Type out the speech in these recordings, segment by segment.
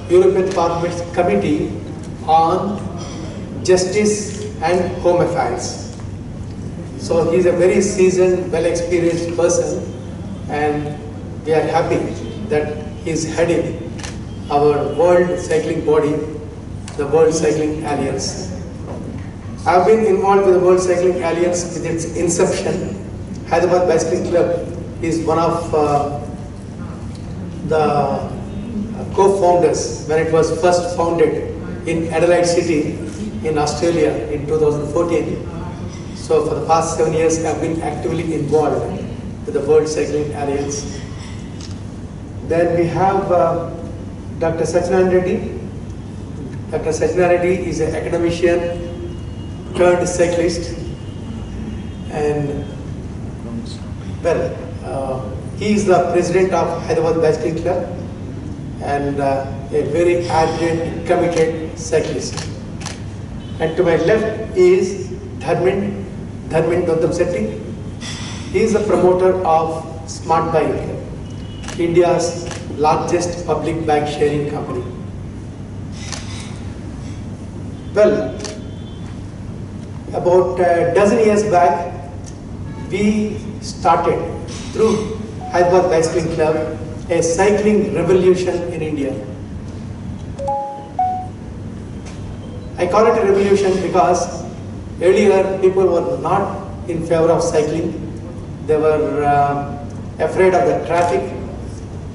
European Parliament's Committee on Justice and Home Affairs. So he is a very seasoned, well-experienced person, and we are happy that he is heading our world cycling body, the World Cycling Alliance. I have been involved with the World Cycling Alliance with its inception. Hyderabad Bicycling Club is one of the co-founders when it was first founded in Adelaide City in Australia in 2014. So for the past 7 years, I have been actively involved with the World Cycling Alliance. Then we have Dr. Satyanarayana Reddy. Dr. Satyanarayana Reddy is an academician turned cyclist, and well, he is the president of Hyderabad Bicycling Club and a very ardent, committed cyclist. And to my left is Dharmin Dodamsetti. He is the promoter of Smart Bike, India's largest public bike sharing company. Well, about a dozen years back, we started through Hyderabad Bicycling Club a cycling revolution in India. I call it a revolution because earlier people were not in favor of cycling. They were afraid of the traffic,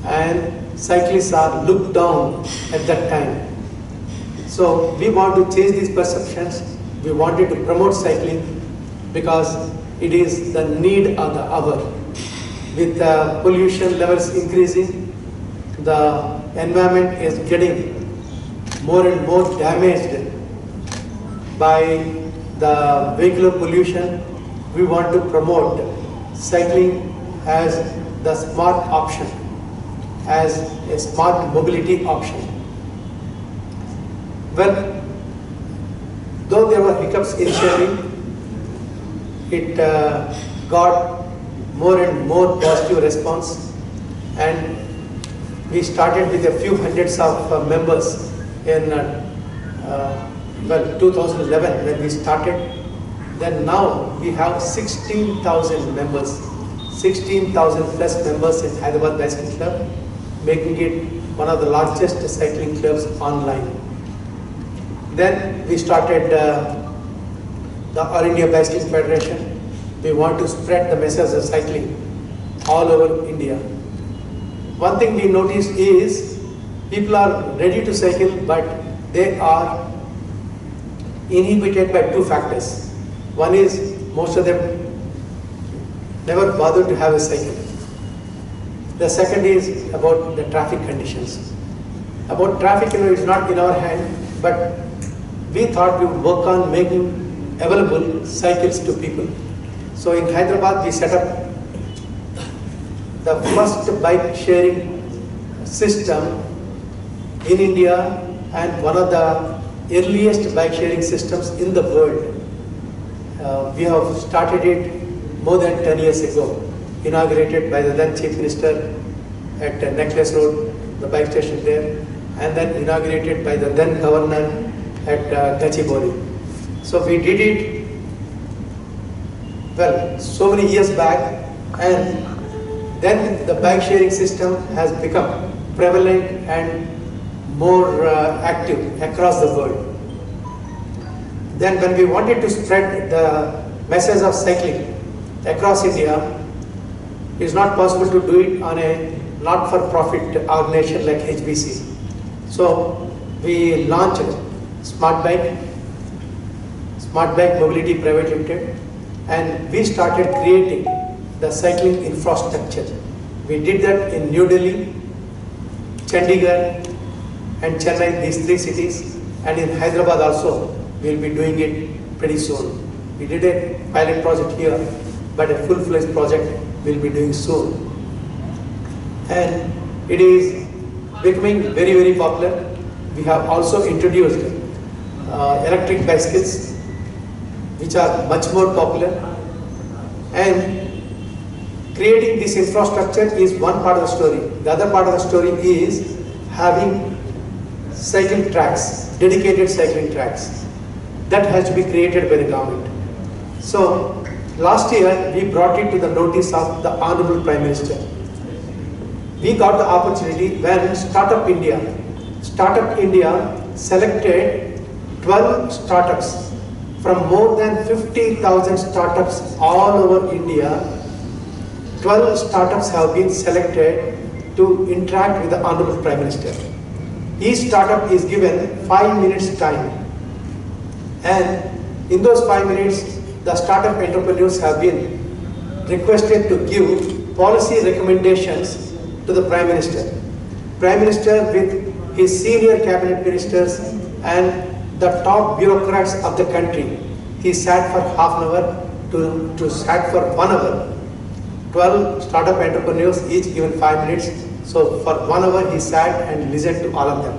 and cyclists are looked down at that time. So we want to change these perceptions. We wanted to promote cycling because it is the need of the hour. With pollution levels increasing, the environment is getting more and more damaged by the vehicular pollution. We want to promote cycling as the smart option, as a smart mobility option. Well, though there were hiccups initially, it got more and more positive response, and we started with a few hundreds of members in 2011 when we started. Then now we have 16,000 members, 16,000 plus members in Hyderabad Bicycling Club, making it one of the largest cycling clubs online. Then we started the All India Bicycling Federation. We want to spread the message of cycling all over India. One thing we noticed is people are ready to cycle, but they are inhibited by two factors. One is most of them never bothered to have a cycle. The second is about the traffic conditions. About traffic, it's not in our hand, but we thought we would work on making available cycles to people. So in Hyderabad, we set up the first bike sharing system in India and one of the earliest bike sharing systems in the world. We have started it more than 10 years ago, inaugurated by the then Chief Minister at Necklace Road, the bike station there, and then inaugurated by the then Governor at Gachibowli. So we did it, well, so many years back, and then the bike sharing system has become prevalent and more active across the world. Then when we wanted to spread the message of cycling across India, it is not possible to do it on a not-for-profit organization like HBC. So we launched Smart Bike Mobility Private Limited, and we started creating the cycling infrastructure. We did that in New Delhi, Chandigarh and Chennai, these three cities, and in Hyderabad also we will be doing it pretty soon. We did a pilot project here, but a full-fledged project we will be doing soon. And it is becoming very, very popular. We have also introduced electric bicycles, which are much more popular. And creating this infrastructure is one part of the story. The other part of the story is having cycling tracks, dedicated cycling tracks. That has to be created by the government. So last year we brought it to the notice of the Honorable Prime Minister. We got the opportunity when Startup India selected 12 startups from more than 50,000 startups all over India. 12 startups have been selected to interact with the Honorable Prime Minister. Each startup is given 5 minutes time, and in those 5 minutes the startup entrepreneurs have been requested to give policy recommendations to the Prime Minister. Prime Minister with his senior cabinet ministers and the top bureaucrats of the country, he sat for half an hour to sat for 1 hour. 12 startup entrepreneurs, each given 5 minutes. So for 1 hour he sat and listened to all of them.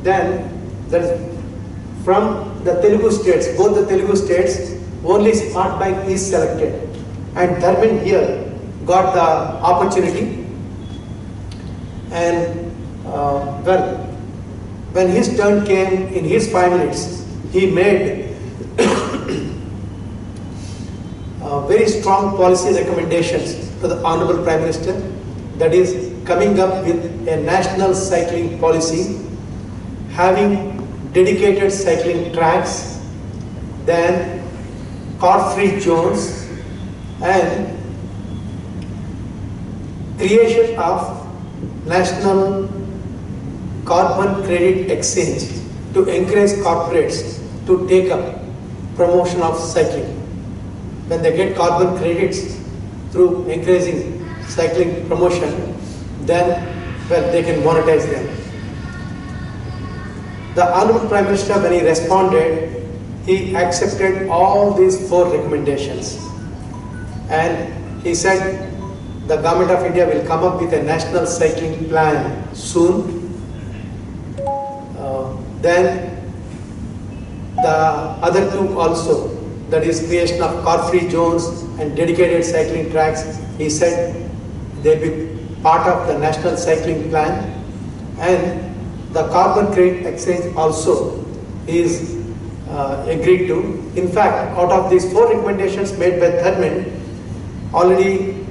Then from the Telugu states, both the Telugu states, only Smart Bike is selected. And Dharmin here got the opportunity. And well, when his turn came in his 5 minutes, he made very strong policy recommendations to the Honorable Prime Minister, that is coming up with a national cycling policy, having dedicated cycling tracks, then car-free zones, and creation of national carbon credit exchange to encourage corporates to take up promotion of cycling. When they get carbon credits through encouraging cycling promotion, then well, they can monetize them. The Honorable Prime Minister, when he responded, he accepted all these 4 recommendations, and he said the Government of India will come up with a national cycling plan soon. Then the other 2 also, that is creation of car-free zones and dedicated cycling tracks, he said they will be part of the national cycling plan. And the carbon credit exchange also is agreed to. In fact, out of these 4 recommendations made by Dharmin, already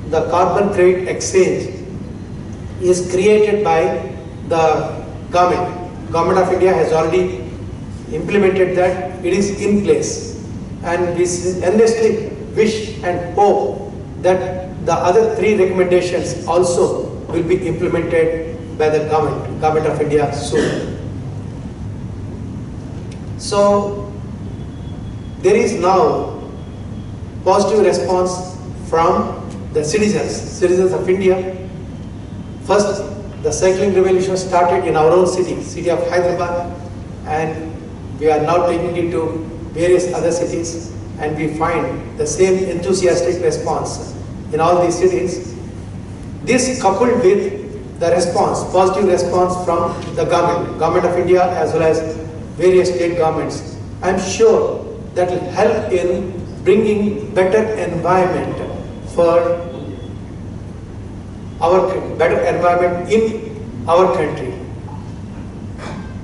the carbon credit exchange is created by the government. Government of India has already implemented that. It is in place, and we earnestly wish and hope that the other 3 recommendations also will be implemented by the Government of India soon. So there is now positive response from the citizens of India. First, the cycling revolution started in our own city of Hyderabad, and we are now taking it to various other cities, and we find the same enthusiastic response in all these cities. This coupled with the response, positive response from the Government of India as well as various state governments, I am sure that will help in bringing better environment for in our country.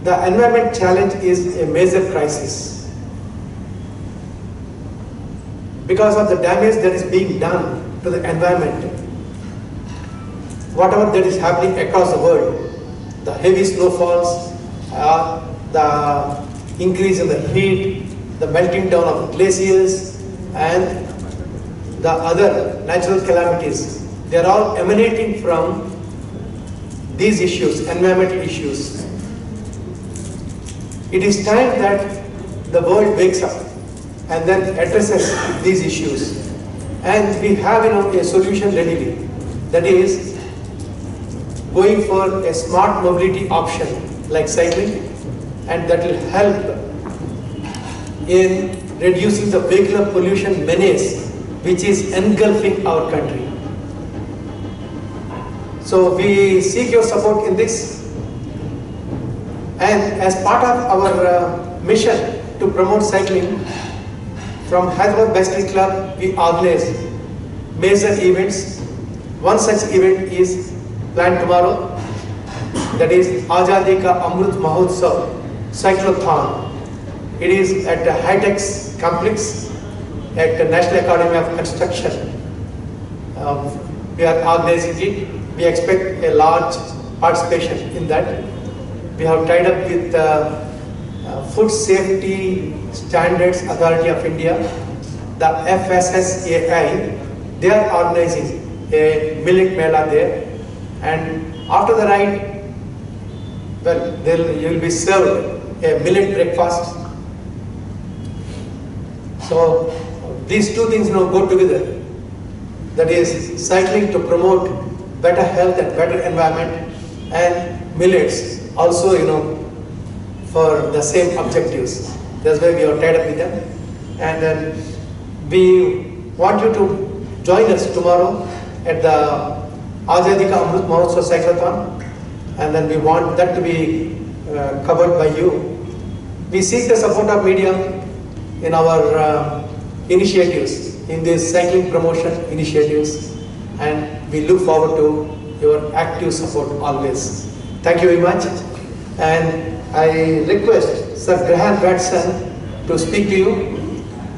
The environment challenge is a major crisis because of the damage that is being done to the environment. Whatever that is happening across the world, the heavy snowfalls, the increase in the heat, the melting down of glaciers, and the other natural calamities, they are all emanating from these issues, environmental issues. It is time that the world wakes up and then addresses these issues. And we have a solution readily, that is going for a smart mobility option like cycling, and that will help in reducing the vehicular pollution menace which is engulfing our country. So we seek your support in this, and as part of our mission to promote cycling, from Hyderabad Bicycle Club we organize major events. One such event is planned tomorrow. that is Azadi Ka Amrit Mahotsav Cyclothon. It is at the high-tech complex at the National Academy of Construction. We are organizing it. We expect a large participation in that. We have tied up with Food Safety Standards Authority of India, the FSSAI. They are organizing a millet mela there, and after the ride, well, you will be served a millet breakfast. So these two things go together. That is cycling to promote better health and better environment, and millets also for the same objectives. That's why we are tied up with them. And then we want you to join us tomorrow at the Azadi Ka Amrit Mahotsav Cyclothon, and then we want that to be covered by you. We seek the support of media in our initiatives, in these cycling promotion initiatives, and we look forward to your active support always. Thank you very much, and I request Sir Graham Watson to speak to you.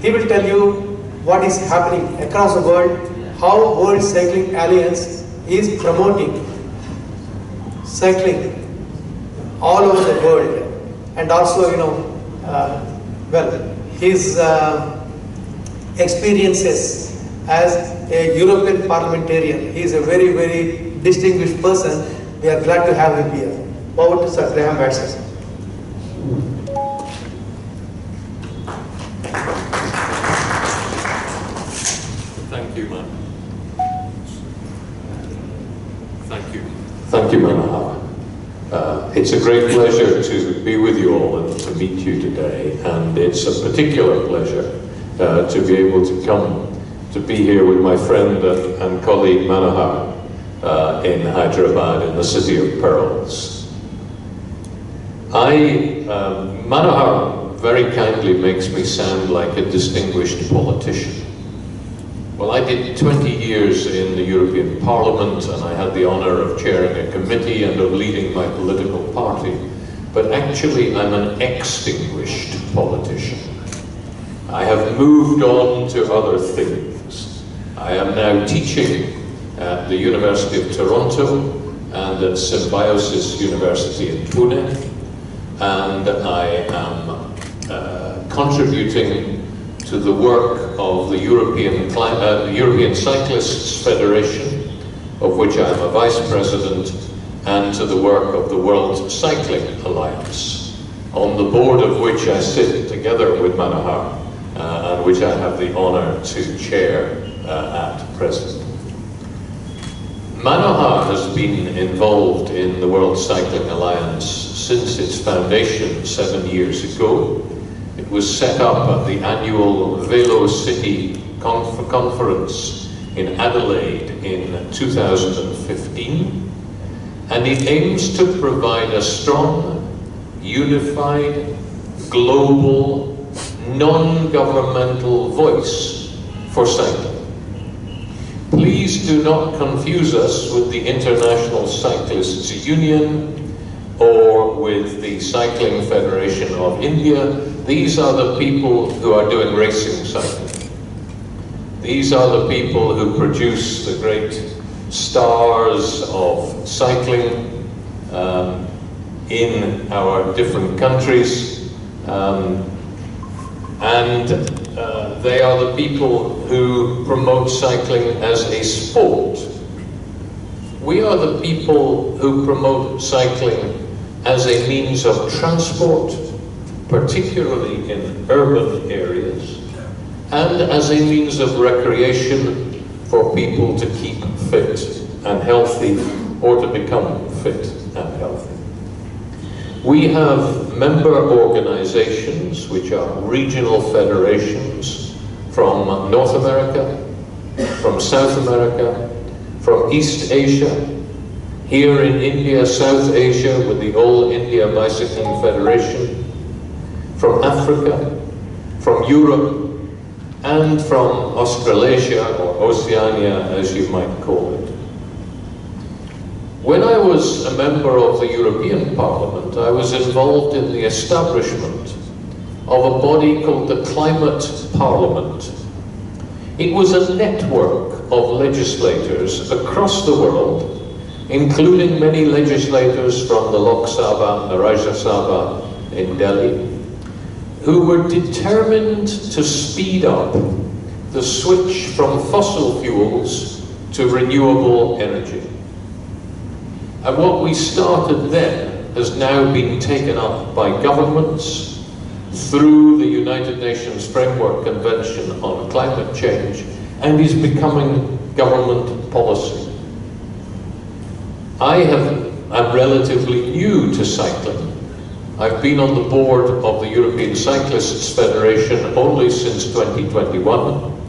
He will tell you what is happening across the world, how World Cycling Alliance is promoting cycling all over the world, and also his experiences as a European parliamentarian. He is a very, very distinguished person. We are glad to have him here. Over to Sir Graham Watson. Thank you, man. Thank you. Thank you, Manohar. It's a great pleasure to be with you all and to meet you today, and it's a particular pleasure to be able to come to be here with my friend and colleague Manohar in Hyderabad, in the City of Pearls. Manohar very kindly makes me sound like a distinguished politician. Well, I did 20 years in the European Parliament, and I had the honor of chairing a committee and of leading my political party. But actually, I'm an extinguished politician. I have moved on to other things. I am now teaching at the University of Toronto and at Symbiosis University in Pune, and I am contributing to the work of the European Cyclists Federation, of which I am a vice president, and to the work of the World Cycling Alliance, on the board of which I sit together with Manohar, and which I have the honor to chair at present. Manohar has been involved in the World Cycling Alliance since its foundation 7 years ago. It was set up at the annual Velo City Conference in Adelaide in 2015, and it aims to provide a strong, unified, global, non-governmental voice for cycling. Please do not confuse us with the International Cyclists Union or with the Cycling Federation of India. These are the people who are doing racing cycling. These are the people who produce the great stars of cycling in our different countries, and they are the people who promote cycling as a sport. We are the people who promote cycling as a means of transport, particularly in urban areas, and as a means of recreation for people to keep fit and healthy, or to become fit and healthy. We have member organizations, which are regional federations from North America, from South America, from East Asia, here in India, South Asia with the All India Bicycling Federation, from Africa, from Europe, and from Australasia, or Oceania as you might call it. When I was a member of the European Parliament, I was involved in the establishment of a body called the Climate Parliament. It was a network of legislators across the world, including many legislators from the Lok Sabha and the Rajya Sabha in Delhi, who were determined to speed up the switch from fossil fuels to renewable energy. And what we started then has now been taken up by governments through the United Nations Framework Convention on Climate Change, and is becoming government policy. I'm relatively new to cycling. I've been on the board of the European Cyclists Federation only since 2021,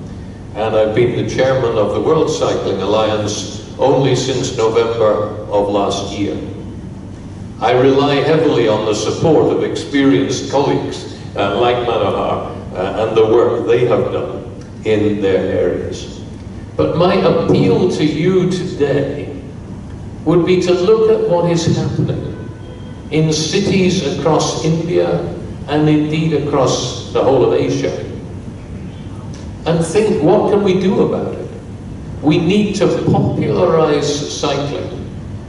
and I've been the chairman of the World Cycling Alliance only since November of last year. I rely heavily on the support of experienced colleagues like Manohar and the work they have done in their areas. But my appeal to you today would be to look at what is happening in cities across India and indeed across the whole of Asia, and think, what can we do about it? We need to popularize cycling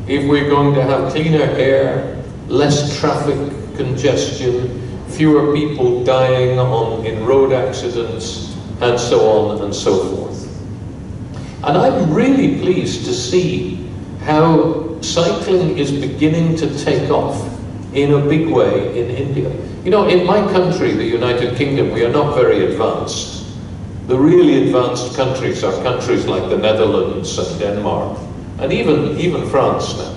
if we're going to have cleaner air, less traffic congestion, fewer people dying in road accidents, and so on and so forth. And I'm really pleased to see how cycling is beginning to take off in a big way in India. You know, in my country, the United Kingdom, we are not very advanced. The really advanced countries are countries like the Netherlands and Denmark, and even France now.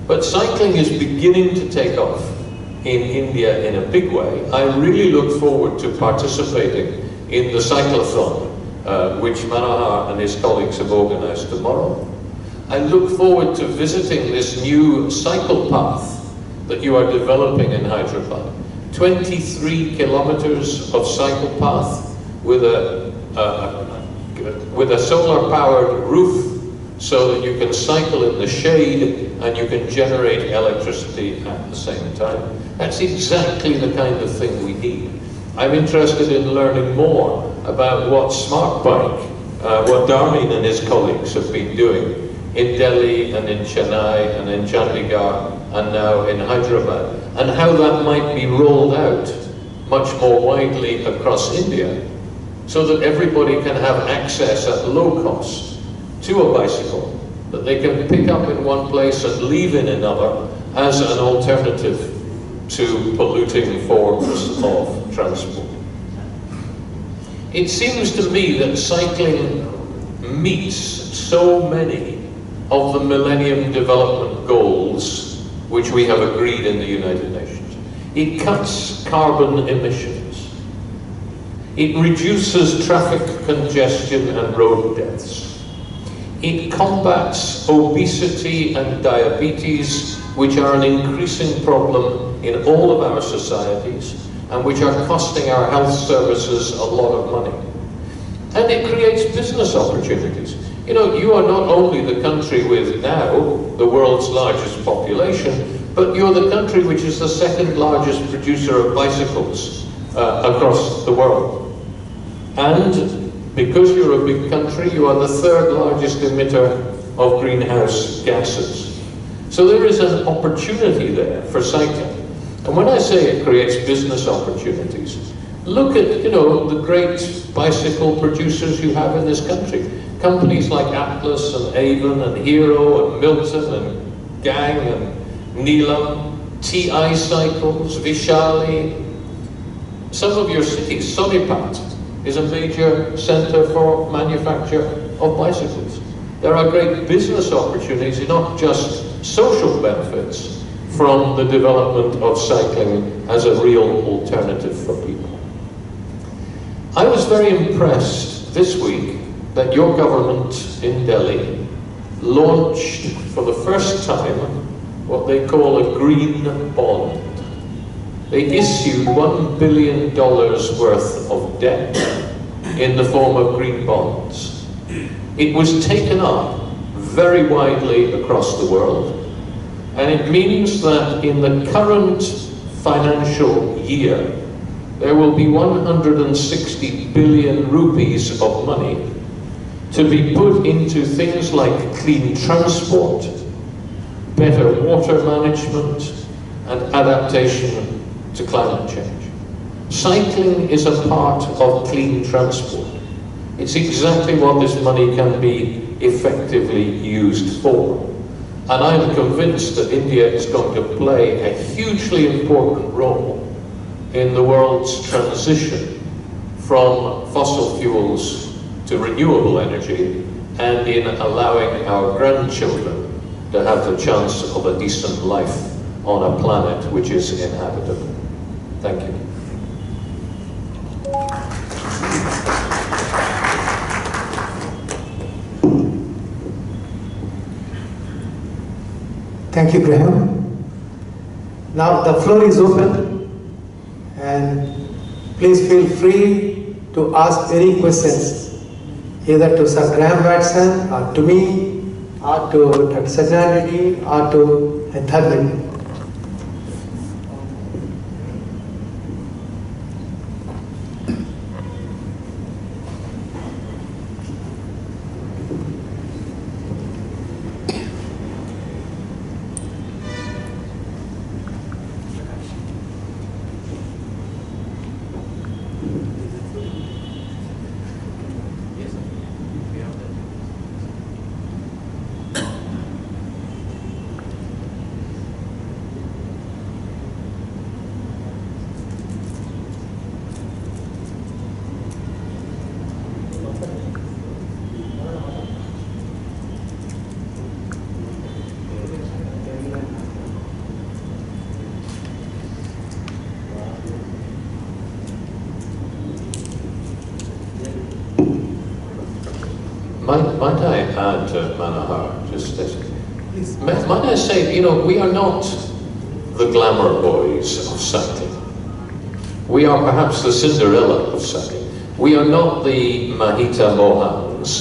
But cycling is beginning to take off in India in a big way. I really look forward to participating in the cyclathon, which Manohar and his colleagues have organized tomorrow. I look forward to visiting this new cycle path that you are developing in Hyderabad. 23 kilometers of cycle path with a solar-powered roof, so that you can cycle in the shade and you can generate electricity at the same time. That's exactly the kind of thing we need. I'm interested in learning more about what Smart Bike, what Darmin and his colleagues have been doing in Delhi and in Chennai and in Chandigarh and now in Hyderabad, and how that might be rolled out much more widely across India, so that everybody can have access at low cost to a bicycle that they can pick up in one place and leave in another as an alternative to polluting forms of transport. It seems to me that cycling meets so many of the Millennium Development Goals which we have agreed in the United Nations. It cuts carbon emissions. It reduces traffic congestion and road deaths. It combats obesity and diabetes, which are an increasing problem in all of our societies and which are costing our health services a lot of money. And it creates business opportunities. You know, you are not only the country with now the world's largest population, but you're the country which is the second largest producer of bicycles across the world. And because you're a big country, you are the third largest emitter of greenhouse gases. So there is an opportunity there for cycling. And when I say it creates business opportunities, look at, you know, the great bicycle producers you have in this country. Companies like Atlas and Avon and Hero and Milton and Gang and Neelam, TI Cycles, Vishali. Some of your cities, Sonipat is a major center for manufacture of bicycles. There are great business opportunities, not just social benefits, from the development of cycling as a real alternative for people. I was very impressed this week that your government in Delhi launched for the first time what they call a green bond. They issued $1 billion worth of debt in the form of green bonds. It was taken up very widely across the world. And it means that in the current financial year, there will be 160 billion rupees of money to be put into things like clean transport, better water management, and adaptation to climate change. Cycling is a part of clean transport. It's exactly what this money can be effectively used for. And I'm convinced that India is going to play a hugely important role in the world's transition from fossil fuels to renewable energy, and in allowing our grandchildren to have the chance of a decent life on a planet which is inhabitable. Thank you. Thank you, Graham. Now the floor is open, and please feel free to ask any questions, either to Sir Graham Watson, or to me, or to Dr. Sajjan, or to Hedharli. Might I add, Manohar, just this? Might I say, you know, we are not the glamour boys of cycling. We are perhaps the Cinderella of cycling. We are not the Mahita Mohans.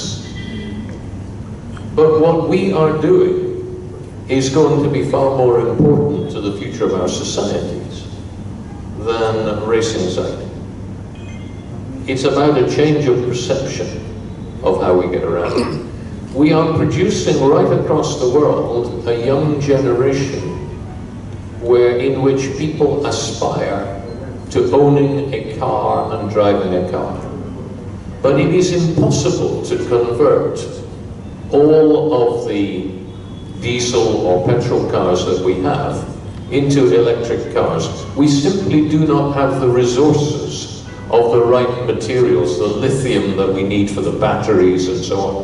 But what we are doing is going to be far more important to the future of our societies than racing cycling. It's about a change of perception of how we get around. We are producing right across the world a young generation in which people aspire to owning a car and driving a car. But it is impossible to convert all of the diesel or petrol cars that we have into electric cars. We simply do not have the resources of the right materials, the lithium that we need for the batteries and so on.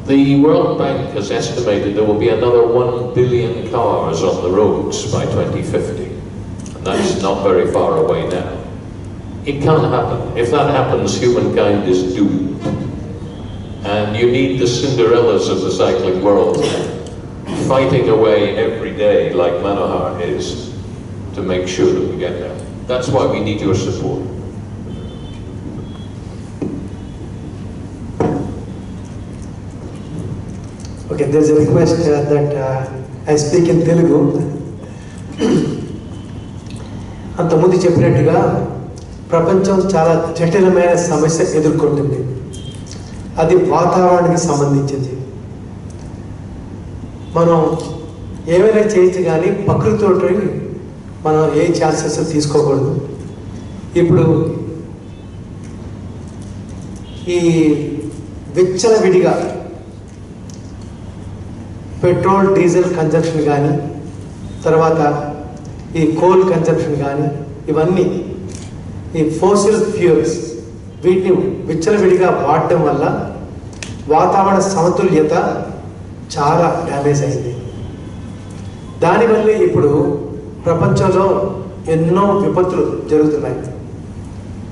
The World Bank has estimated there will be another 1 billion cars on the roads by 2050. And that's not very far away now. It can't happen. If that happens, humankind is doomed. And you need the Cinderellas of the cycling world fighting away every day, like Manohar is, to make sure that we get there. That's why we need your support. Okay, there's a request that I speak in Telugu. అంతకుముందు చెప్పినట్టుగా ప్రపంచం చాలా జటిలమైన సమస్య ఎదుర్కొంటుంది. అది వాతావరణానికి సంబంధించింది. మనం ఏమైనా చేయొచ్చు కానీ ప్రకృతితో మనం ఏ ఛాన్సెస్ తీసుకోకూడదు. ఇప్పుడు ఈ విచ్చలవిడిగా పెట్రోల్ డీజిల్ కన్జంప్షన్ కానీ, తర్వాత ఈ కోల్ కన్జంప్షన్ కానీ, ఇవన్నీ ఈ ఫోసిల్ ఫ్యూయల్స్ వీటిని విచ్చలవిడిగా వాడటం వల్ల వాతావరణ సమతుల్యత చాలా డ్యామేజ్ అయింది. దానివల్లే ఇప్పుడు ప్రపంచంలో ఎన్నో విపత్తులు జరుగుతున్నాయి.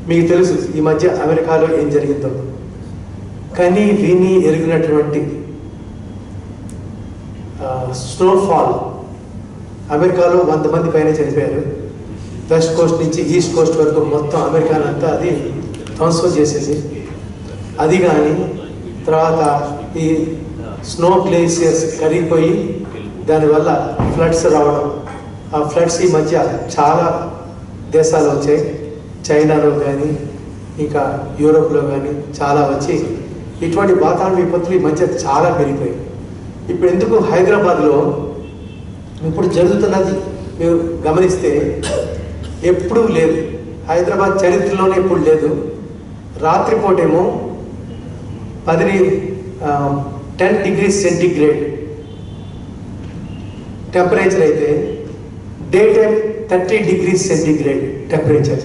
మీకు తెలుసు ఈ మధ్య అమెరికాలో ఏం జరిగిందో. కానీ విని ఎరిగినటువంటి స్నోఫాల్, అమెరికాలో 100 మంది పైన చనిపోయారు. వెస్ట్ కోస్ట్ నుంచి ఈస్ట్ కోస్ట్ వరకు మొత్తం అమెరికానంతా అది ధ్వంసం చేసేసి. అది కానీ తర్వాత ఈ స్నో గ్లేసియర్స్ కరిగిపోయి దానివల్ల ఫ్లడ్స్ రావడం. ఆ ఫ్లడ్స్ ఈ మధ్య చాలా దేశాలు వచ్చాయి, చైనాలో కానీ ఇంకా యూరోప్లో కానీ చాలా వచ్చి ఇటువంటి వాతావరణ విపత్తులు ఈ మధ్య చాలా పెరిగిపోయాయి. ఇప్పుడు ఎందుకు హైదరాబాద్లో ఇప్పుడు జరుగుతున్నది మీరు గమనిస్తే ఎప్పుడూ లేదు, హైదరాబాద్ చరిత్రలోనే ఎప్పుడు లేదు. రాత్రిపూటేమో 10 డిగ్రీస్ సెంటిగ్రేడ్ టెంపరేచర్ అయితే day time 30 degrees centigrade temperature.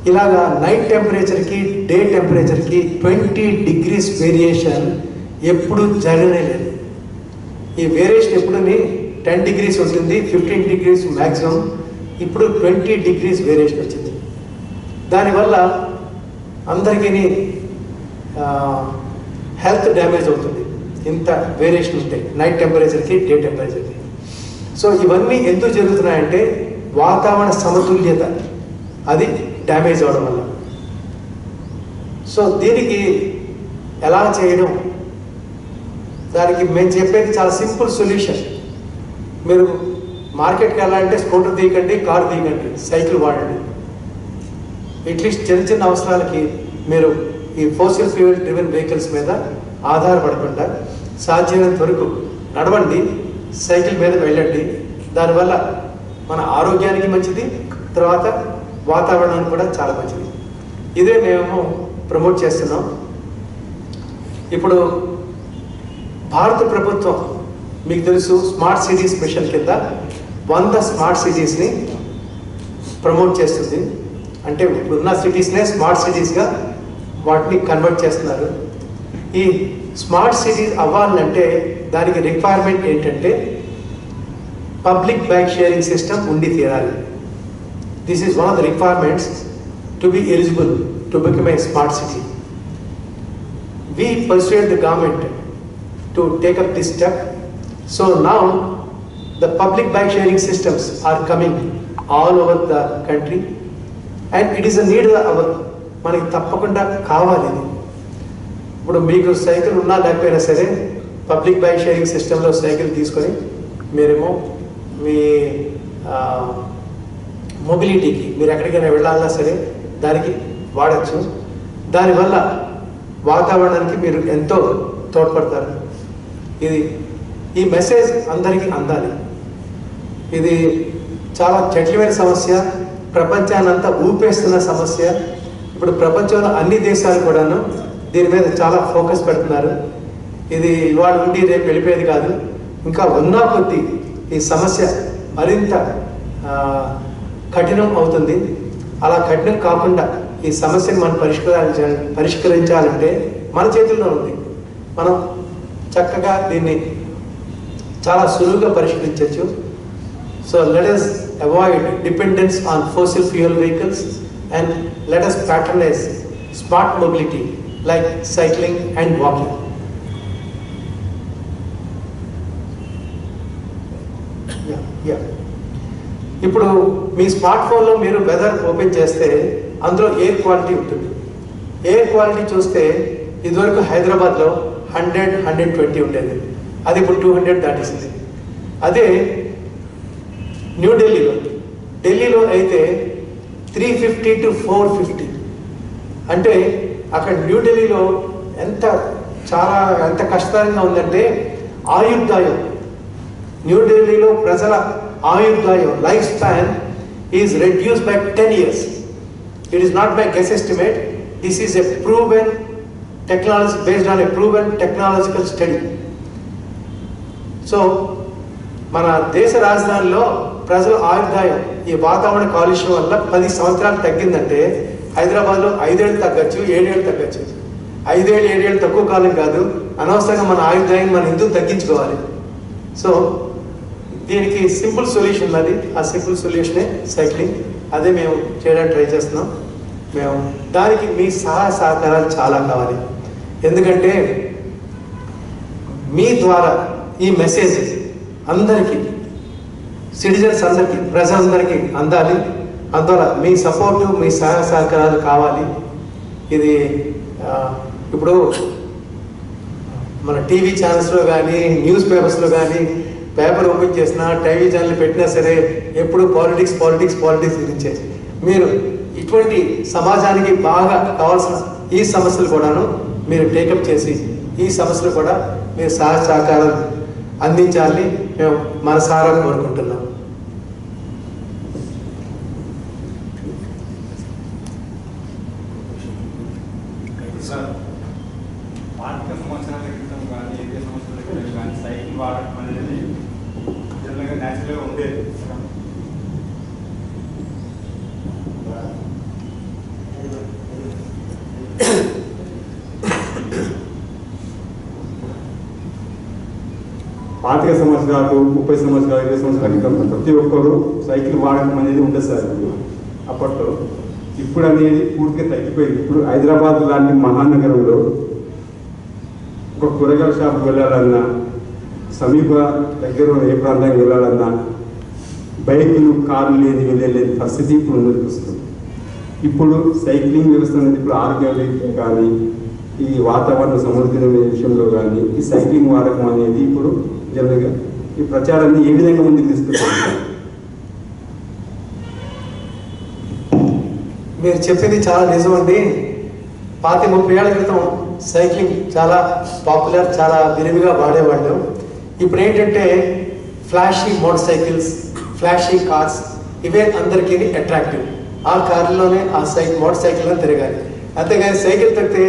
ఇలాగా నైట్ టెంపరేచర్కి డే టెంపరేచర్కి 20 డిగ్రీస్ వేరియేషన్ ఎప్పుడు జరగనే లేదు. ఈ వేరియేషన్ ఎప్పుడు 10 డిగ్రీస్ ఉంటుంది, 15 డిగ్రీస్ మ్యాక్సిమం. ఇప్పుడు 20 డిగ్రీస్ వేరియేషన్ వచ్చింది. దానివల్ల అందరికీ హెల్త్ డ్యామేజ్ అవుతుంది ఇంత వేరియేషన్ ఉంటాయి నైట్ టెంపరేచర్కి డే టెంపరేచర్కి. సో ఇవన్నీ ఎందుకు జరుగుతున్నాయంటే వాతావరణ సమతుల్యత అది డ్యామేజ్ అవడం వల్ల. సో దీనికి ఎలా చేయడం, దానికి మేము చెప్పేది చాలా సింపుల్ సొల్యూషన్. మీరు మార్కెట్కి వెళ్ళాలంటే స్కూటర్ తీయకండి, కారు తీయకండి, సైకిల్ వాడండి. అట్లీస్ట్ చిన్న చిన్న అవసరాలకి మీరు ఈ ఫోసిల్ ఫ్యూయల్ డ్రివెన్ వెహికల్స్ మీద ఆధారపడకుండా సాధ్యమైనంత వరకు నడవండి, సైకిల్ మీద వెళ్ళండి. దానివల్ల మన ఆరోగ్యానికి మంచిది, తర్వాత వాతావరణానికి కూడా చాలా మంచిది. ఇదే మేము ప్రమోట్ చేస్తున్నాం. ఇప్పుడు భారత ప్రభుత్వం మీకు తెలుసు స్మార్ట్ సిటీస్ మిషన్ కింద 100 స్మార్ట్ సిటీస్ని ప్రమోట్ చేస్తుంది. అంటే ఇప్పుడున్న సిటీస్నే స్మార్ట్ సిటీస్గా వాటిని కన్వర్ట్ చేస్తున్నారు. ఈ స్మార్ట్ సిటీస్ అవ్వాలంటే దానికి రిక్వైర్మెంట్ ఏంటంటే పబ్లిక్ బైక్ షేరింగ్ సిస్టమ్ ఉండి తీరాలి. This is one of the requirements to be eligible to become a smart city. We persuade the government to take up this step. So now the public bike sharing systems are coming all over the country and it is a need of our మనకి తప్పకుండా కావాలి. ఇప్పుడు మీకు cycle ఉన్నా లేకపోయినా సరే public bike sharing సిస్టంలో cycle తీసుకొని మీరేమో మీ మొబిలిటీకి మీరు ఎక్కడికైనా వెళ్ళాలన్నా సరే దానికి వాడచ్చు. దానివల్ల వాతావరణానికి మీరు ఎంతో తోడ్పడతారు. ఈ మెసేజ్ అందరికీ అందాలి. ఇది చాలా జటిలమైన సమస్య, ప్రపంచాన్నంతా ఊపేస్తున్న సమస్య. ఇప్పుడు ప్రపంచంలో అన్ని దేశాలు కూడాను దీని మీద చాలా ఫోకస్ పెడుతున్నారు. ఇది ఇవాళ ఉండి రేపు వెళ్ళిపోయేది కాదు. ఇంకా ఉన్నా కొద్దీ ఈ సమస్య మరింత కఠినం అవుతుంది. అలా కఠినం కాకుండా ఈ సమస్యను మనం పరిష్కరించాలంటే మన చేతుల్లో ఉంది. మనం చక్కగా దీన్ని చాలా సులువుగా పరిష్కరించవచ్చు. So let us avoid dependence on fossil fuel vehicles and let us patronize smart mobility like cycling and walking. ఇప్పుడు మీ స్మార్ట్ ఫోన్లో మీరు వెదర్ ఓపెన్ చేస్తే అందులో ఎయిర్ క్వాలిటీ ఉంటుంది. ఎయిర్ క్వాలిటీ చూస్తే ఇదివరకు హైదరాబాద్లో 100-120 ఉండేది, అది ఇప్పుడు 200 దాటేసింది. అదే ఢిల్లీలో అయితే 350 to 450. అంటే అక్కడ న్యూఢిల్లీలో ఎంత కష్టంగా ఉందంటే ఆయుర్దాయం, న్యూఢిల్లీలో ప్రజల ఆయుర్దాయం life span is reduced by 10 years. It is not my guess estimate. This is a proven technology based on a proven technological study. So మన దేశ రాజధానిలో ప్రజల ఆయుర్దాయం ఈ వాతావరణ కాలుష్యం వల్ల 10 సంవత్సరాలు తగ్గిందంటే హైదరాబాద్లో 5 ఏళ్ళు తగ్గచ్చు, 7 ఏళ్ళు తగ్గచ్చు. 5 ఏళ్ళు 7 ఏళ్ళు తక్కువ కాలం కాదు. అనవసరంగా మన ఆయుర్దాయం మనం ఎందుకు తగ్గించుకోవాలి? సో దీనికి సింపుల్ సొల్యూషన్ అది. ఆ సింపుల్ సొల్యూషనే సైక్లింగ్. అదే మేము చేయడానికి ట్రై చేస్తున్నాం. మేము దానికి మీ సహాయ సహకారాలు చాలా కావాలి. ఎందుకంటే మీ ద్వారా ఈ మెసేజ్ అందరికీ, సిటిజన్స్ అందరికీ, ప్రజలందరికీ అందాలి. అందువల్ల మీ సపోర్టు, మీ సహాయ సహకారాలు కావాలి. ఇది ఇప్పుడు మన టీవీ ఛానల్స్లో కానీ న్యూస్ పేపర్స్లో కానీ పేపర్ ఓపెన్ చేసినా టీవీ ఛానల్ పెట్టినా సరే ఎప్పుడు పాలిటిక్స్ పాలిటిక్స్ పాలిటిక్స్ గురించే. మీరు ఇటువంటి సమాజానికి బాగా కావాల్సిన ఈ సమస్యలు కూడాను మీరు టేకప్ చేసి ఈ సమస్యలు కూడా మీరు సహకారం అందించాలని మేము మనసారా కోరుకుంటున్నాం. సార్, 5 సంవత్సరాల క్రితం కానీ 20 సంవత్సరాల క్రితం కానీ సైకిల్ వాడటం అనేది జనరల్గా న్యాచురల్గా ఉండేది. పాతిక సంవత్సరాలు 30 సంవత్సరాలు 20 సంవత్సరాల క్రితం ప్రతి ఒక్కరు సైకిల్ వాడటం అనేది ఉండదు సార్ అప్పట్లో. ఇప్పుడు అనేది పూర్తిగా తగ్గిపోయింది. ఇప్పుడు హైదరాబాద్ లాంటి మహానగరంలో ఒక కూరగాయల షాప్కి వెళ్ళాలన్నా, సమీప దగ్గర ఏ ప్రాంతానికి వెళ్ళాలన్నా బైకులు కార్లు వెళ్ళలేని పరిస్థితి ఇప్పుడు వస్తుంది. ఇప్పుడు సైక్లింగ్ వ్యవస్థ అనేది ఇప్పుడు ఆరోగ్యం కానీ ఈ వాతావరణ సమృద్ధి విషయంలో కానీ ఈ సైక్లింగ్ వాడకం అనేది ఇప్పుడు జనరల్గా ఈ ప్రచారాన్ని ఏ విధంగా ముందుకు తీసుకొచ్చారు? మీరు చెప్పింది చాలా నిజం అండి. 30 ఏళ్ల క్రితం సైక్లింగ్ చాలా పాపులర్, చాలా విరివిగా వాడేవాళ్ళు. ఇప్పుడు ఏంటంటే flashy motor cycles, flashy cars ఇవే అందరికీ అట్రాక్టివ్. ఆ కార్లోనే ఆ మోటార్ సైకిల్లో తిరగాలి. అంతేగాని సైకిల్ తగ్గితే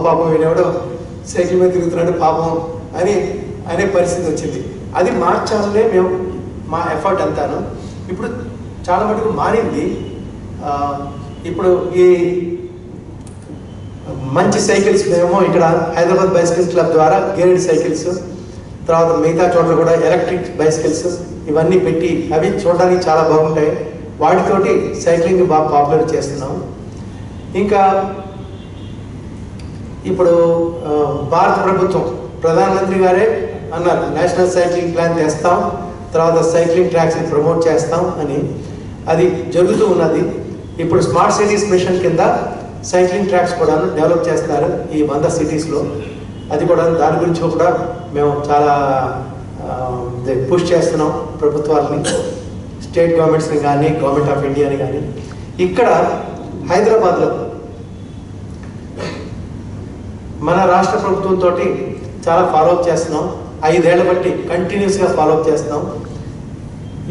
పాపం వీడెవడో సైకిల్ మీద తిరుగుతున్నాడు పాపం అని అనే పరిస్థితి వచ్చింది. అది మార్చాలనే మేము మా ఎఫర్ట్ అంతాను. ఇప్పుడు చాలా మటుకు మారింది. ఇప్పుడు ఈ మంచి సైకిల్స్ మేము ఇక్కడ హైదరాబాద్ బైసికల్ క్లబ్ ద్వారా గేర్డ్ సైకిల్స్, తర్వాత మిగతా చోట్ల కూడా ఎలక్ట్రిక్ బైసికల్స్ ఇవన్నీ పెట్టి అవి చూడడానికి చాలా బాగుంటాయి. వాటితోటి సైక్లింగ్ బాగా పాపులర్ చేస్తున్నాం. ఇంకా ఇప్పుడు భారత ప్రభుత్వం ప్రధానమంత్రి గారే అన్నారు నేషనల్ సైక్లింగ్ ప్లాన్ చేస్తాం, తర్వాత సైక్లింగ్ ట్రాక్స్ని ప్రమోట్ చేస్తాం అని. అది జరుగుతూ ఉన్నది. ఇప్పుడు స్మార్ట్ సిటీస్ మిషన్ కింద సైక్లింగ్ ట్రాక్స్ కూడా డెవలప్ చేస్తున్నారు ఈ 100 సిటీస్లో. అది కూడా దాని గురించి కూడా మేము చాలా పుష్ చేస్తున్నాం ప్రభుత్వాలని, స్టేట్ గవర్నమెంట్స్ని కానీ గవర్నమెంట్ ఆఫ్ ఇండియాని కానీ. ఇక్కడ హైదరాబాద్లో మన రాష్ట్ర ప్రభుత్వంతో చాలా ఫాలోఅప్ చేస్తున్నాం. 5 ఏళ్ల బట్టి కంటిన్యూస్గా ఫాలోఅప్ చేస్తున్నాం.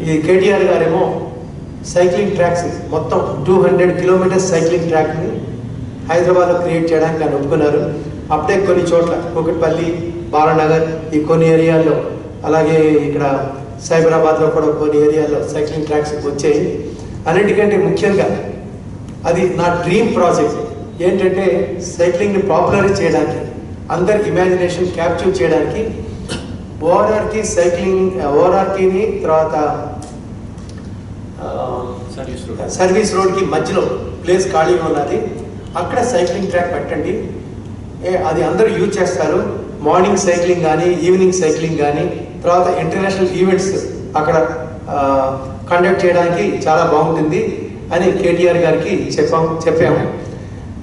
ఈ కేటీఆర్ గారేమో సైక్లింగ్ ట్రాక్స్ మొత్తం 200 కిలోమీటర్స్ సైక్లింగ్ ట్రాక్ని హైదరాబాద్లో క్రియేట్ చేయడానికి ఆయన ఒప్పుకున్నారు. అప్పుడే కొన్ని చోట్ల కూకట్పల్లి, బాలానగర్ ఈ కొన్ని ఏరియాల్లో, అలాగే ఇక్కడ సైబరాబాద్లో కూడా కొన్ని ఏరియాల్లో సైక్లింగ్ ట్రాక్స్ వచ్చాయి. అన్నిటికంటే ముఖ్యంగా అది నా డ్రీమ్ ప్రాజెక్ట్. ఏంటంటే సైక్లింగ్ని పాపులర్ చేయడానికి, అందరి ఇమాజినేషన్ క్యాప్చర్ చేయడానికి ఓఆర్ఆర్టీని తర్వాత సర్వీస్ రోడ్కి మధ్యలో ప్లేస్ ఖాళీగా ఉన్నది. అక్కడ సైక్లింగ్ ట్రాక్ పెట్టండి, అది అందరూ యూజ్ చేస్తారు. మార్నింగ్ సైక్లింగ్ కానీ ఈవినింగ్ సైక్లింగ్ కానీ తర్వాత ఇంటర్నేషనల్ ఈవెంట్స్ అక్కడ కండక్ట్ చేయడానికి చాలా బాగుంటుంది అని కేటీఆర్ గారికి చెప్పాము.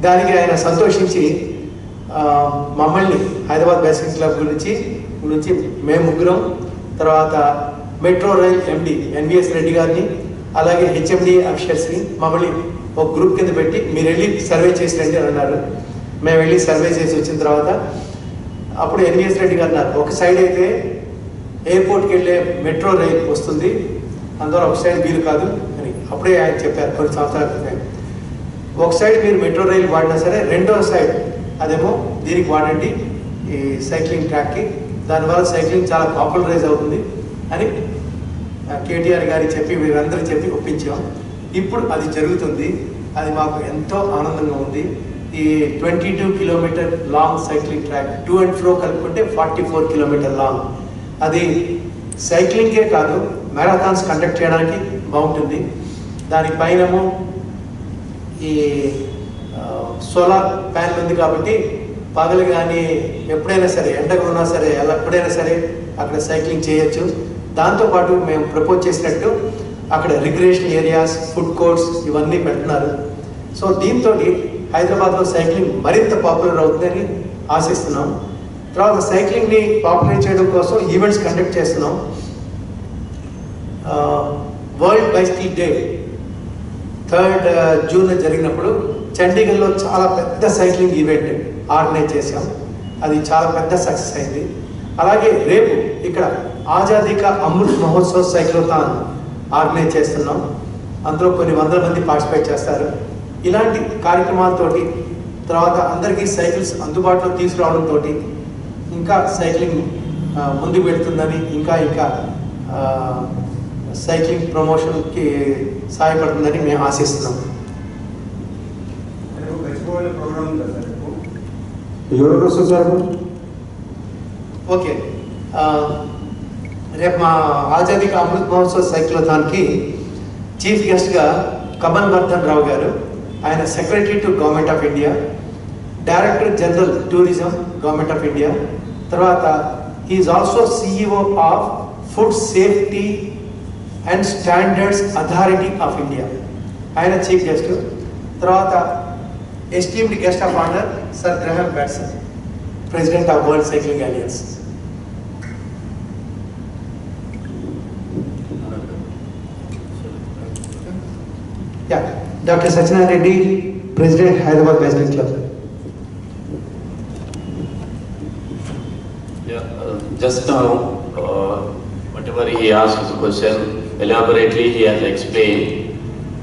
దానికి ఆయన సంతోషించి మమ్మల్ని హైదరాబాద్ బైసికల్ క్లబ్ గురించి మేము ముగ్గురం, తర్వాత మెట్రో రైల్ ఎండి ఎన్విఎస్ రెడ్డి గారిని, అలాగే హెచ్ఎండి అఫీషియల్స్ని మమ్మల్ని ఒక గ్రూప్ కింద పెట్టి మీరు వెళ్ళి సర్వే చేసి రండి అని అన్నారు. మేము వెళ్ళి సర్వే చేసి వచ్చిన తర్వాత అప్పుడు ఎన్విఎస్ రెడ్డి గారు అన్నారు ఒక సైడ్ అయితే ఎయిర్పోర్ట్కి వెళ్ళే మెట్రో రైల్ వస్తుంది, అందువల్ల ఒక సైడ్ వీలు కాదు అని అప్పుడే ఆయన చెప్పారు కొన్ని సంవత్సరాల క్రితం. ఒక సైడ్ మీరు మెట్రో రైల్ వాడినా సరే రెండో సైడ్ అదేమో దీనికి వాడండి ఈ సైక్లింగ్ ట్రాక్కి, దానివల్ల సైక్లింగ్ చాలా పాపులరైజ్ అవుతుంది అని కేటీఆర్ గారికి చెప్పి వీరందరూ చెప్పి ఒప్పించాం. ఇప్పుడు అది జరుగుతుంది. అది మాకు ఎంతో ఆనందంగా ఉంది. ఈ 22 kilometre long cycling track, to and fro కలుపుకుంటే 44 కిలోమీటర్ లాంగ్. అది సైక్లింగే కాదు మ్యారథాన్స్ కండక్ట్ చేయడానికి బాగుంటుంది. దానిపైనేమో ఈ సోలార్ ప్యానల్ ఉంది కాబట్టి పగలు కానీ ఎప్పుడైనా సరే ఎండగా ఉన్నా సరే ఎప్పుడైనా సరే అక్కడ సైక్లింగ్ చేయొచ్చు. దాంతోపాటు మేము ప్రపోజ్ చేసినట్టు అక్కడ రిక్రియేషన్ ఏరియాస్, ఫుడ్ కోర్ట్స్ ఇవన్నీ పెడుతున్నారు. సో దీంతో హైదరాబాద్లో సైక్లింగ్ మరింత పాపులర్ అవుతుందని ఆశిస్తున్నాం. తర్వాత సైక్లింగ్ని పాపులర్ చేయడం కోసం ఈవెంట్స్ కండక్ట్ చేస్తున్నాం. World bicycle day 3rd June జరిగినప్పుడు చండీగఢ్లో చాలా పెద్ద సైక్లింగ్ ఈవెంట్ ఆర్గనైజ్ చేశాం. అది చాలా పెద్ద సక్సెస్ అయింది. అలాగే రేపు ఇక్కడ ఆజాదీ కా అమృత్ మహోత్సవ్ సైక్లోథాన్ ఆర్గనైజ్ చేస్తున్నాం. అందులో కొన్ని వందల మంది పార్టిసిపేట్ చేస్తారు. ఇలాంటి కార్యక్రమాలతోటి తర్వాత అందరికీ సైకిల్స్ అందుబాటులో తీసుకురావడంతో ఇంకా సైక్లింగ్ ముందుకు వెళ్తుందని ఇంకా సైక్లింగ్ ప్రమోషన్కి సహాయపడుతుందని మేము ఆశిస్తున్నాం. ఎవరు వస్తారు సార్? ఓకే, రేపు మా ఆజాదీ కా అమృత్ మహోత్సవ్ సైక్లోథాన్కి చీఫ్ గెస్ట్గా కమల్ వర్ధన్ రావు గారు, ఆయన secretary to government of India, director general tourism government of India, తర్వాత he is also CEO of food safety and standards authority of India, ఆయన చీఫ్ గెస్ట్. తర్వాత esteemed guest of honour sir Graham Batson, president of world cycling alliance. Dr. Sachina Reddy, President, Hyderabad Bicycle Club. Just now, whatever he asked the question, elaborately he has explained,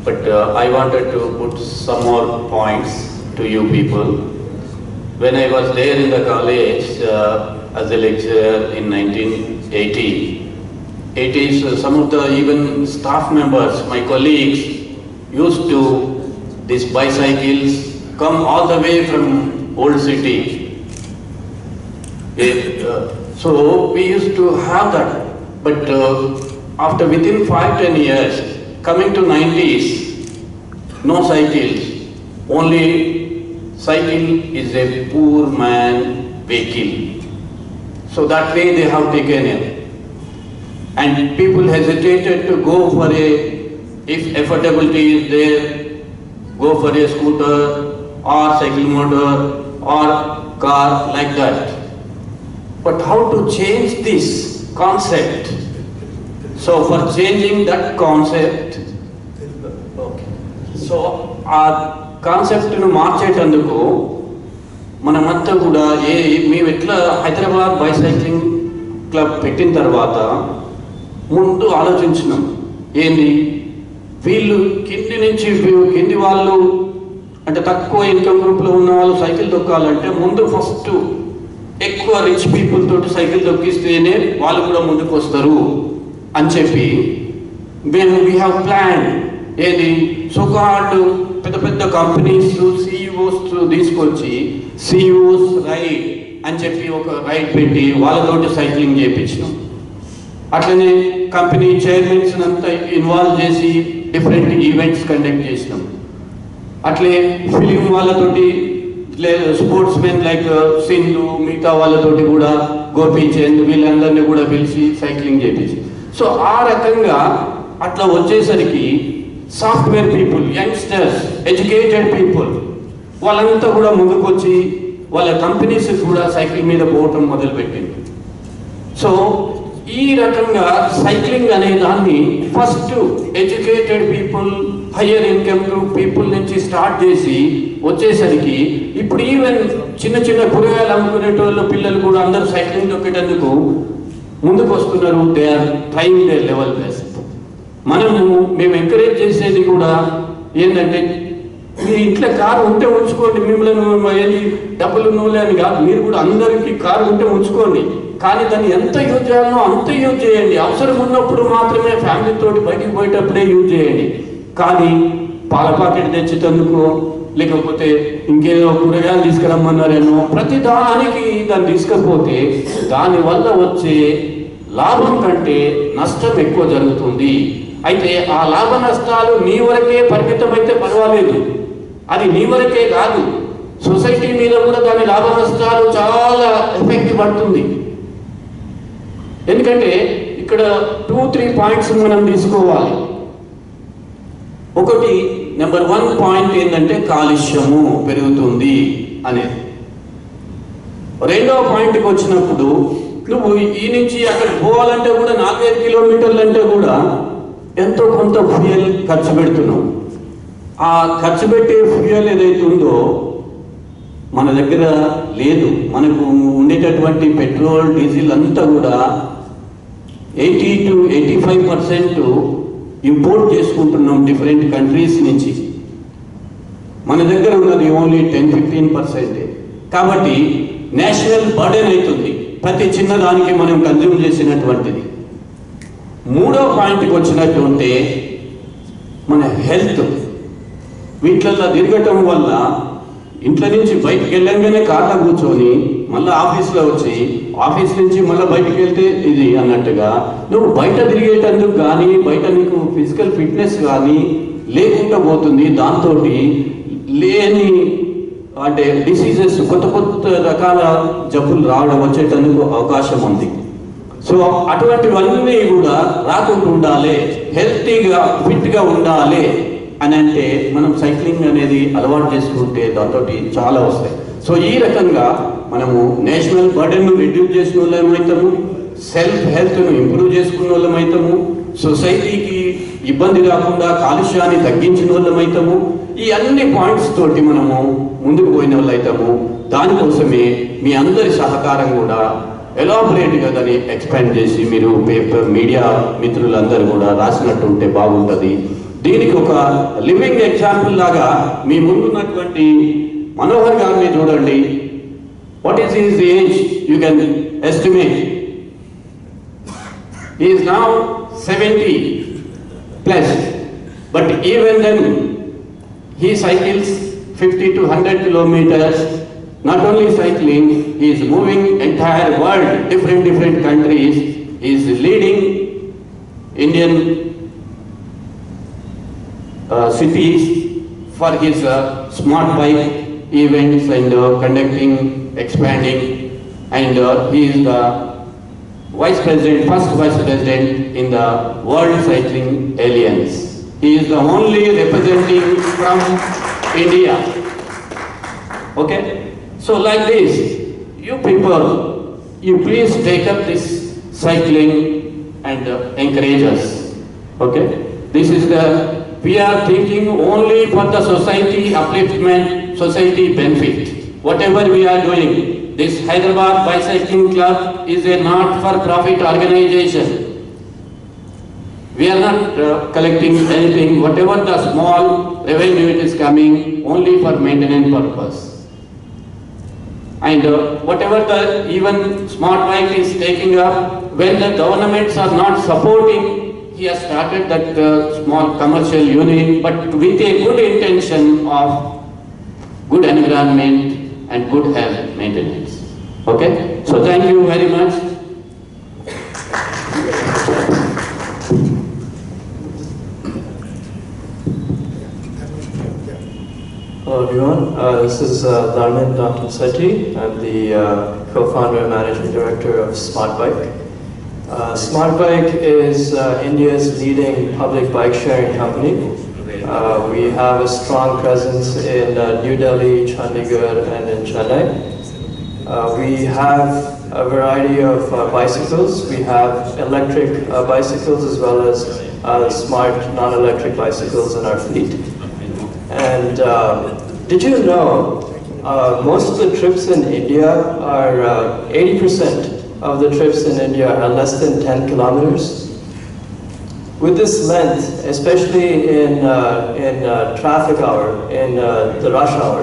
but I wanted to put some more points to you people. When I was there in the college as a lecturer in 1980, it is some of the even staff members, my colleagues, used to these bicycles come all the way from old city. So we used to have that, but after within 5-10 years, coming to 90s, no cycles, only cycle is a poor man vehicle. So that way they have taken it, and people hesitated to go for a, if affordability is there, go for a scooter or cycle motor or car like that. But how to change this concept? So for changing that concept, okay. So our concept nu మార్చేటందుకు మనమంతా కూడా మేము ఎట్లా Hyderabad bicycling club పెట్టిన తర్వాత ముందు ఆలోచించినాం. ఏంది వీళ్ళు కింది వాళ్ళు అంటే తక్కువ ఇన్కమ్ గ్రూప్లో ఉన్న వాళ్ళు సైకిల్ తొక్కాలంటే ముందు ఫస్ట్ ఎక్కువ రిచ్ పీపుల్ తోటి సైకిల్ తొక్కిస్తేనే వాళ్ళు కూడా ముందుకు వస్తారు అని చెప్పి మేము వీ హ్యావ్ ప్లాన్ ఏది సోకాల్డ్ పెద్ద పెద్ద కంపెనీస్ సిఇఓస్ తీసుకొచ్చి సిఇఓస్ రైడ్ అని చెప్పి ఒక రైడ్ పెట్టి వాళ్ళతోటి సైక్లింగ్ చేయించినాం. అట్లనే కంపెనీ చైర్మన్స్ అంతా ఇన్వాల్వ్ చేసి డిఫరెంట్ ఈవెంట్స్ కండక్ట్ చేసినాం. అట్లే ఫిలిం వాళ్ళతోటి స్పోర్ట్స్ మెన్ లైక్ సింధు మిగతా వాళ్ళతోటి కూడా గోపించేందు వీళ్ళందరినీ కూడా పిలిచి సైక్లింగ్ చేయించి, సో ఆ రకంగా అట్లా వచ్చేసరికి software people, youngsters, educated people వాళ్ళంతా కూడా ముందుకు వచ్చి వాళ్ళ కంపెనీస్ కూడా సైకిల్ మీద పోవటం మొదలుపెట్టింది. సో ఈ రకంగా సైక్లింగ్ అనే దాన్ని first educated people, higher income group people నుంచి స్టార్ట్ చేసి వచ్చేసరికి ఇప్పుడు ఈవెన్ చిన్న చిన్న కూరగాయలు అమ్ముకునేటోళ్ళు పిల్లలు కూడా అందరూ సైక్లింగ్ తొక్కేటందుకు ముందుకు వస్తున్నారు. They are trying their level best. మేము ఎంకరేజ్ చేసేది కూడా ఏంటంటే మీ ఇంట్లో కారు ఉంటే ఉంచుకోండి, మిమ్మల్ని ఏది డబ్బులు నూలే అని కాదు, మీరు కూడా అందరికీ కారు ఉంటే ఉంచుకోండి, కానీ దాన్ని ఎంత యూజ్ చేయాలనో అంత యూజ్ చేయండి. అవసరం ఉన్నప్పుడు మాత్రమే ఫ్యామిలీతో బయటికి పోయేటప్పుడే యూజ్ చేయండి. కానీ పాల ప్యాకెట్ తెచ్చేటందుకు లేకపోతే ఇంకేదో కూరగాయలు తీసుకురమ్మన్నారేమో ప్రతి దానికి దాన్ని తీసుకపోతే దానివల్ల వచ్చే లాభం కంటే నష్టం ఎక్కువ జరుగుతుంది. అయితే ఆ లాభ నష్టాలు నీ వరకే పరిమితమైతే పర్వాలేదు, అది నీ వరకే కాదు, సొసైటీ మీద కూడా దాని లాభ నష్టాలు చాలా ఎఫెక్ట్ పడుతుంది. ఎందుకంటే ఇక్కడ 2-3 పాయింట్స్ మనం తీసుకోవాలి. ఒకటి, నెంబర్ 1 పాయింట్ ఏంటంటే కాలుష్యము పెరుగుతుంది అనేది. రెండవ పాయింట్కి వచ్చినప్పుడు నువ్వు ఈ నుంచి అక్కడికి పోవాలంటే కూడా 4-5 కిలోమీటర్లు అంటే కూడా ఎంతో కొంత ఫ్యూయల్ ఖర్చు పెడుతున్నావు. ఆ ఖర్చు పెట్టే ఫ్యూయల్ ఏదైతే ఉందో మన దగ్గర లేదు. మనకు ఉండేటటువంటి పెట్రోల్, డీజిల్ అంతా కూడా 80 to 85% ఇంపోర్ట్ చేసుకుంటున్నాం డిఫరెంట్ కంట్రీస్ నుంచి. మన దగ్గర ఉన్నది ఓన్లీ 10-15%. కాబట్టి నేషనల్ బర్డెన్ అవుతుంది ప్రతి చిన్నదానికి మనం కన్జ్యూమ్ చేసినటువంటిది. మూడో పాయింట్కి వచ్చినట్టుంటే మన హెల్త్. వీటిల్లో తిరగటం వల్ల ఇంట్లో నుంచి బయటికి వెళ్ళంగానే కార్లో కూర్చొని మళ్ళీ ఆఫీస్లో వచ్చి ఆఫీస్ నుంచి మళ్ళీ బయటికి వెళ్తే ఇది అన్నట్టుగా నువ్వు బయట తిరిగేటందుకు కానీ బయట నీకు ఫిజికల్ ఫిట్నెస్ కానీ లేకుండా పోతుంది. దాంతో లేని అంటే డిసీజెస్, కొత్త కొత్త రకాల జబ్బులు రావడం వచ్చేటందుకు అవకాశం ఉంది. సో అటువంటివన్నీ కూడా రాకుండా ఉండాలి, హెల్తీగా ఫిట్గా ఉండాలి అని అంటే మనం సైక్లింగ్ అనేది అలవాటు చేసుకుంటే దాంతో చాలా వస్తాయి. సో ఈ రకంగా మనము నేషనల్ బర్డెన్ను రిడ్యూస్ చేసిన వాళ్ళమవుతాము, సెల్ఫ్ హెల్త్ను ఇంప్రూవ్ చేసుకున్న వాళ్ళమవుతాము, సొసైటీకి ఇబ్బంది రాకుండా కాలుష్యాన్ని తగ్గించిన వాళ్ళమవుతాము. ఈ అన్ని పాయింట్స్ తోటి మనము ముందుకు పోయిన వాళ్ళు అవుతాము. దానికోసమే మీ అందరి సహకారం కూడా ఎలాబొరేట్గా దాన్ని ఎక్స్పాండ్ చేసి మీరు పేపర్ మీడియా మిత్రులందరూ కూడా రాసినట్టు ఉంటే బాగుంటుంది. దీనికి ఒక లివింగ్ ఎగ్జాంపుల్ లాగా మీ ముందున్నటువంటి మనోహర్ గారిని చూడండి. What is his age? You can estimate. He is now 70+, but even then he cycles 50 to 100 kilometers. Not only cycling, he is moving entire world, different countries. He is leading Indian cities for his smart bike events and conducting, expanding, and he is the first vice president in the World Cycling Alliance. He is the only representing from India. Okay? So like this, you people, you please take up this cycling and encourage us. Okay? This is we are thinking only for the society upliftment, society benefit. Whatever we are doing, this Hyderabad Bicycling Club is a not-for-profit organization. We are not collecting anything. Whatever the small revenue it is coming, only for maintenance purpose. And whatever the even smart bike is taking up, when the governments are not supporting, he has started that small commercial unit, but with a good intention of good environment and good health maintenance. Okay? So thank you very much. Hello everyone, this is Dharmin Sethi. I'm the co-founder and managing director of Smart Bike. Smart Bike is India's leading public bike sharing company. We have a strong presence in New Delhi, Chandigarh and in Chennai. We have a variety of bicycles. We have electric bicycles as well as smart non-electric bicycles in our fleet. And did you know most of the trips in India are 80% of the trips in India are less than 10 kilometers? With this length, especially in traffic hour, in the rush hour,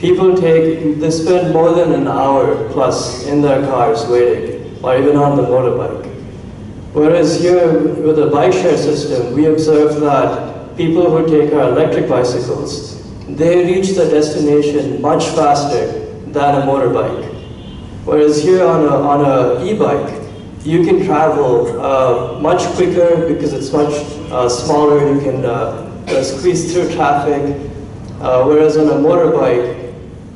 they spend more than an hour plus in their cars waiting, or even on the motorbike. Whereas here with the bike share system, we observe that people who take our electric bicycles, they reach the destination much faster than a motorbike. Whereas here on a e-bike, you can travel much quicker because it's much smaller. You can squeeze through traffic. Whereas on a motorbike,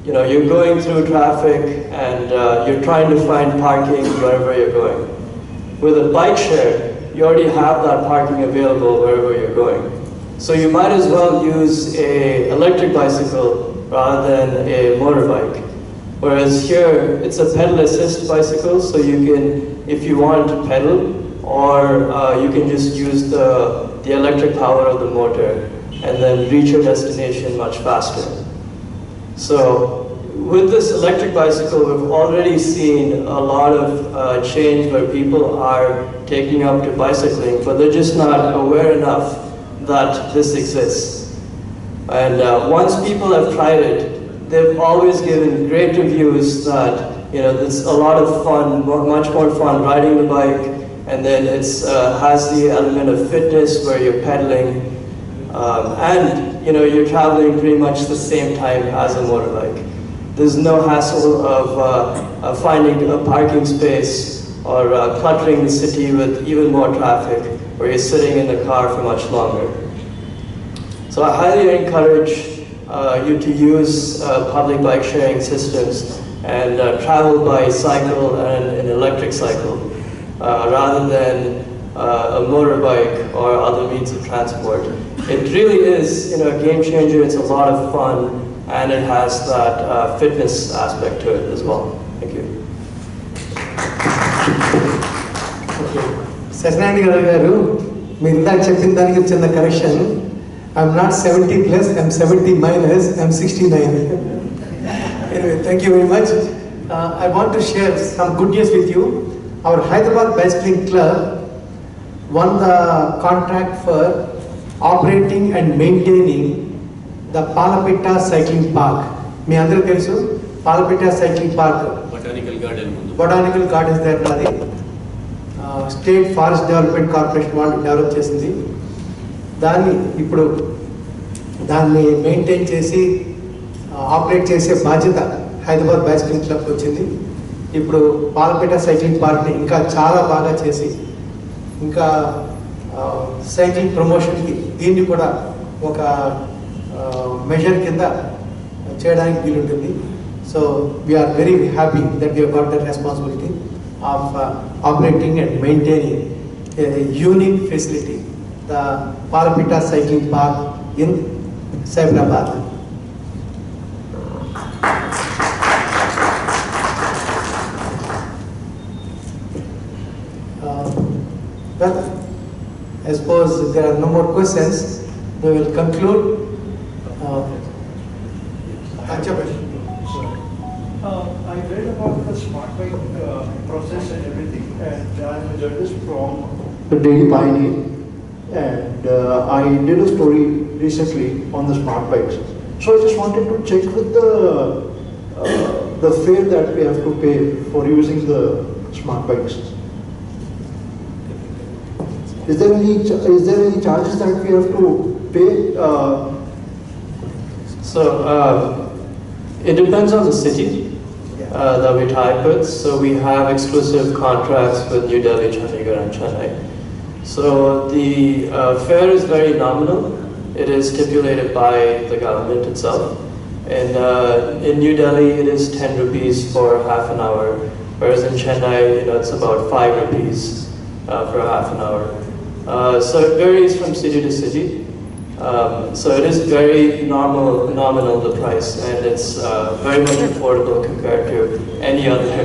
you're going through traffic and you're trying to find parking wherever you're going. With a bike share, you already have that parking available wherever you're going. So you might as well use an electric bicycle rather than a motorbike. Whereas here, it's a pedal assist bicycle, so you can, if you want to pedal, or you can just use the electric power of the motor and then reach your destination much faster. So with this electric bicycle, we've already seen a lot of change where people are taking up to bicycling, but they're just not aware enough that this exists. And once people have tried it, they've always given great reviews that it's a lot of fun, much more fun riding the bike, and then it's has the element of fitness where you're pedaling, and you're traveling pretty much the same time as a motorbike. There's no hassle of finding a parking space or cluttering the city with even more traffic, where you're sitting in the car for much longer. So I highly encourage you to use public bike sharing systems and travel by cycle and an electric cycle rather than a motorbike or other means of transport. It really is a game changer. It's a lot of fun, and it has that fitness aspect to it as well. Thank you. Sachinandi garu, మీరు ఇందాక చెప్పిన దానికి చిన్న correction. I'm not 70 plus, I'm 70 minus, I'm 69. Anyway, thank you very much. I want to share some good news with you. Our Hyderabad Bicycling Club won the contract for operating and maintaining the Palapitta Cycling Park. మీ అందరూ తెలుసు Palapitta Cycling Park. Botanical Gardens there నాది. State Forest Development Corporation వాళ్ళు develop చేసింది. దాన్ని maintain చేసి operate చేసే బాధ్యత హైదరాబాద్ బైసికలింగ్ క్లబ్కి వచ్చింది. ఇప్పుడు పాలపేట సైక్లింగ్ పార్క్ని ఇంకా చాలా బాగా చేసి ఇంకా సైక్లింగ్ ప్రమోషన్కి దీన్ని కూడా ఒక మెజర్ కింద చేయడానికి వీలుంటుంది. So we are very happy that we got the responsibility of operating and maintaining a unique facility, the Palapitta Cycling Park in Cyberabad. Well, I suppose if there are no more questions, we will conclude. I read about the smart bike process and everything, and I'm a journalist from the Daily Pioneer, and I did a story recently on the smart bikes. So I just wanted to check with the fare that we have to pay for using the smart bikes. Is there any charges that we have to pay? It depends on the city that we tie with. So we have exclusive contracts with New Delhi, Chandigarh and Chennai. So the fare is very nominal. It is stipulated by the government itself. And in New Delhi, it is 10 rupees for half an hour, whereas in Chennai, it's about 5 rupees for half an hour. So it varies from city to city. So it is very nominal, the price, and it's very much affordable compared to any other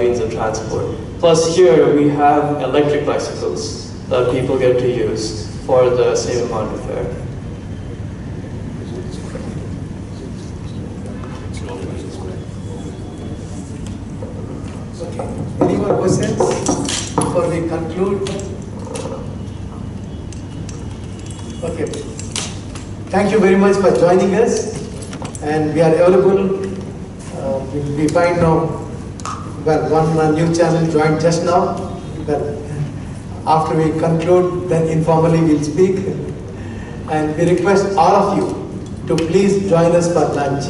means of transport. Plus here we have electric bicycles that people get to use for the same amount of fare. Any more questions before we conclude? Okay. Thank you very much for joining us, and we are available. We find now, well, one new channel joined just now. But after we conclude, then informally we'll speak. And we request all of you to please join us for lunch.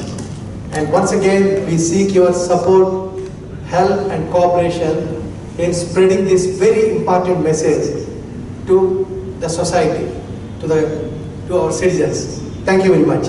And once again, we seek your support, help, and cooperation in spreading this very important message to the society, to our citizens. Thank you very much.